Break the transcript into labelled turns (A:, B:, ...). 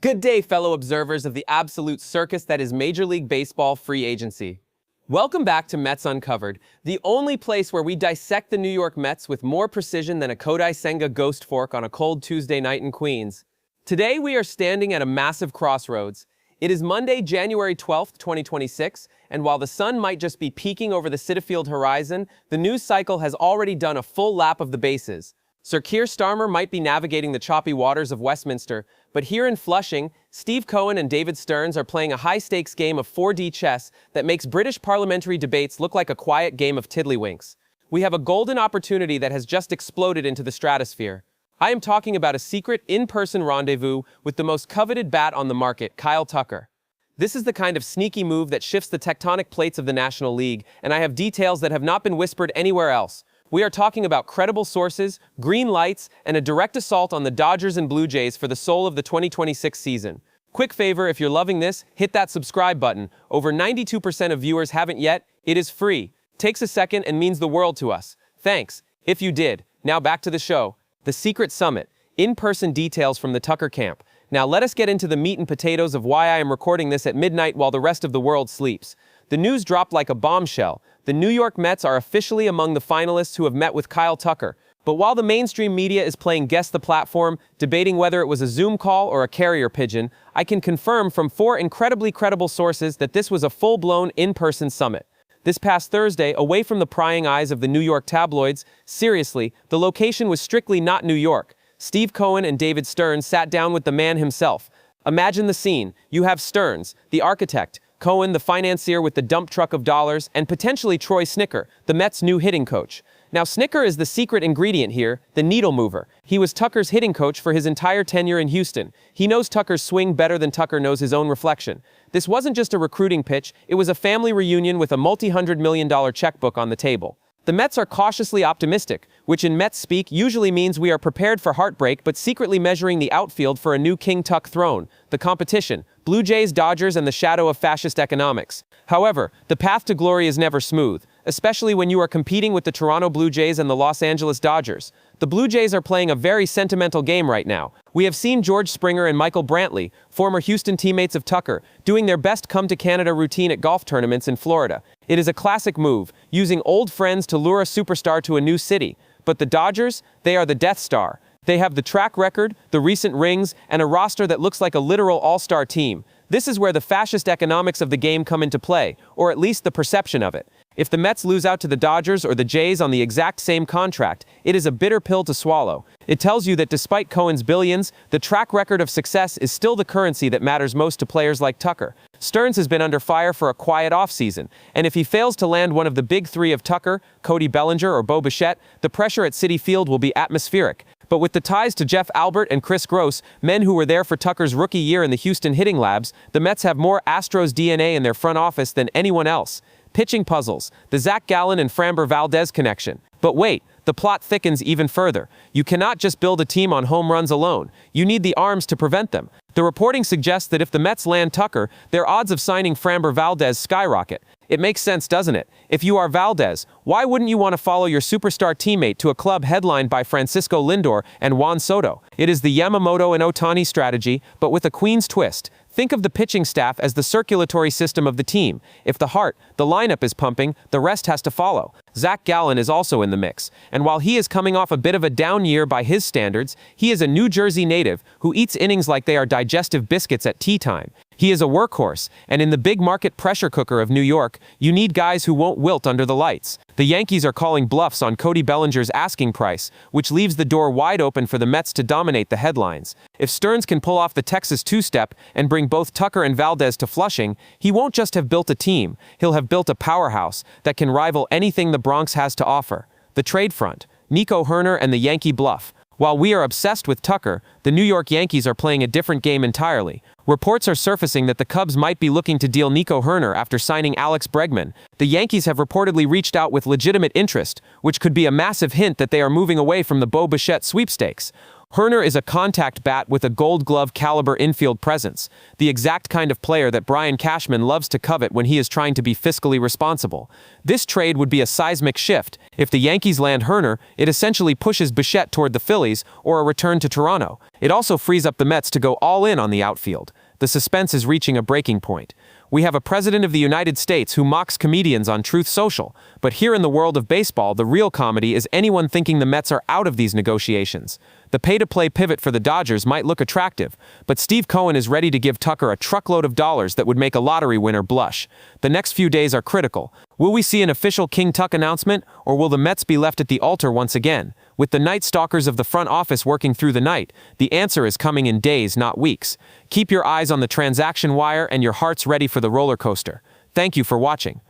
A: Good day, fellow observers of the absolute circus that is Major League Baseball free agency. Welcome back to Mets Uncovered, the only place where we dissect the New York Mets with more precision than a Kodai Senga ghost fork on a cold Tuesday night in Queens. Today we are standing at a massive crossroads. It is Monday, January 12th, 2026, and while the sun might just be peeking over the Citi Field horizon, the news cycle has already done a full lap of the bases. Sir Keir Starmer might be navigating the choppy waters of Westminster, but here in Flushing, Steve Cohen and David Stearns are playing a high-stakes game of 4D chess that makes British parliamentary debates look like a quiet game of tiddlywinks. We have a golden opportunity that has just exploded into the stratosphere. I am talking about a secret, in-person rendezvous with the most coveted bat on the market, Kyle Tucker. This is the kind of sneaky move that shifts the tectonic plates of the National League, and I have details that have not been whispered anywhere else. We are talking about credible sources, green lights, and a direct assault on the Dodgers and Blue Jays for the soul of the 2026 season. Quick favor, if you're loving this, hit that subscribe button. Over 92% of viewers haven't yet. It is free. Takes a second and means the world to us. Thanks, if you did. Now back to the show. The Secret Summit. In-person details from the Tucker camp. Now let us get into the meat and potatoes of why I am recording this at midnight while the rest of the world sleeps. The news dropped like a bombshell. The New York Mets are officially among the finalists who have met with Kyle Tucker. But while the mainstream media is playing guess the platform, debating whether it was a Zoom call or a carrier pigeon, I can confirm from 4 incredibly credible sources that this was a full-blown in-person summit. This past Thursday, away from the prying eyes of the New York tabloids, seriously, the location was strictly not New York. Steve Cohen and David Stearns sat down with the man himself. Imagine the scene. You have Stearns, the architect, Cohen, the financier with the dump truck of dollars, and potentially Troy Snitker, the Mets' new hitting coach. Now, Snitker is the secret ingredient here, the needle mover. He was Tucker's hitting coach for his entire tenure in Houston. He knows Tucker's swing better than Tucker knows his own reflection. This wasn't just a recruiting pitch, it was a family reunion with a multi-hundred-million-dollar checkbook on the table. The Mets are cautiously optimistic, which in Mets speak usually means we are prepared for heartbreak but secretly measuring the outfield for a new King Tuck throne, the competition, Blue Jays, Dodgers, and the shadow of fascist economics. However, the path to glory is never smooth, especially when you are competing with the Toronto Blue Jays and the Los Angeles Dodgers. The Blue Jays are playing a very sentimental game right now. We have seen George Springer and Michael Brantley, former Houston teammates of Tucker, doing their best come-to-Canada routine at golf tournaments in Florida. It is a classic move, using old friends to lure a superstar to a new city. But the Dodgers, they are the Death Star. They have the track record, the recent rings, and a roster that looks like a literal all-star team. This is where the fascist economics of the game come into play, or at least the perception of it. If the Mets lose out to the Dodgers or the Jays on the exact same contract, it is a bitter pill to swallow. It tells you that despite Cohen's billions, the track record of success is still the currency that matters most to players like Tucker. Stearns has been under fire for a quiet offseason, and if he fails to land one of the big three of Tucker, Cody Bellinger, or Bo Bichette, the pressure at Citi Field will be atmospheric. But with the ties to Jeff Albert and Chris Gross, men who were there for Tucker's rookie year in the Houston hitting labs, the Mets have more Astros DNA in their front office than anyone else. Pitching puzzles, the Zach Gallen and Framber Valdez connection. But wait, the plot thickens even further. You cannot just build a team on home runs alone. You need the arms to prevent them. The reporting suggests that if the Mets land Tucker, their odds of signing Framber Valdez skyrocket. It makes sense, doesn't it? If you are Valdez, why wouldn't you want to follow your superstar teammate to a club headlined by Francisco Lindor and Juan Soto? It is the Yamamoto and Ohtani strategy, but with a Queen's twist. Think of the pitching staff as the circulatory system of the team. If the heart, the lineup is pumping, the rest has to follow. Zach Gallen is also in the mix, and while he is coming off a bit of a down year by his standards, he is a New Jersey native who eats innings like they are digestive biscuits at tea time. He is a workhorse, and in the big market pressure cooker of New York, you need guys who won't wilt under the lights. The Yankees are calling bluffs on Cody Bellinger's asking price, which leaves the door wide open for the Mets to dominate the headlines. If Stearns can pull off the Texas two-step and bring both Tucker and Valdez to Flushing, he won't just have built a team, he'll have built a powerhouse that can rival anything the Bronx has to offer. The trade front, Nico Hoerner and the Yankee bluff. While we are obsessed with Tucker, the New York Yankees are playing a different game entirely. Reports are surfacing that the Cubs might be looking to deal Nico Hoerner after signing Alex Bregman. The Yankees have reportedly reached out with legitimate interest, which could be a massive hint that they are moving away from the Bo Bichette sweepstakes. Hoerner is a contact bat with a Gold Glove caliber infield presence, the exact kind of player that Brian Cashman loves to covet when he is trying to be fiscally responsible. This trade would be a seismic shift. If the Yankees land Hoerner, it essentially pushes Bichette toward the Phillies or a return to Toronto. It also frees up the Mets to go all in on the outfield. The suspense is reaching a breaking point. We have a president of the United States who mocks comedians on Truth Social, but here in the world of baseball, the real comedy is anyone thinking the Mets are out of these negotiations. The pay-to-play pivot for the Dodgers might look attractive, but Steve Cohen is ready to give Tucker a truckload of dollars that would make a lottery winner blush. The next few days are critical. Will we see an official King Tuck announcement, or will the Mets be left at the altar once again? With the night stalkers of the front office working through the night, the answer is coming in days, not weeks. Keep your eyes on the transaction wire and your hearts ready for the roller coaster. Thank you for watching.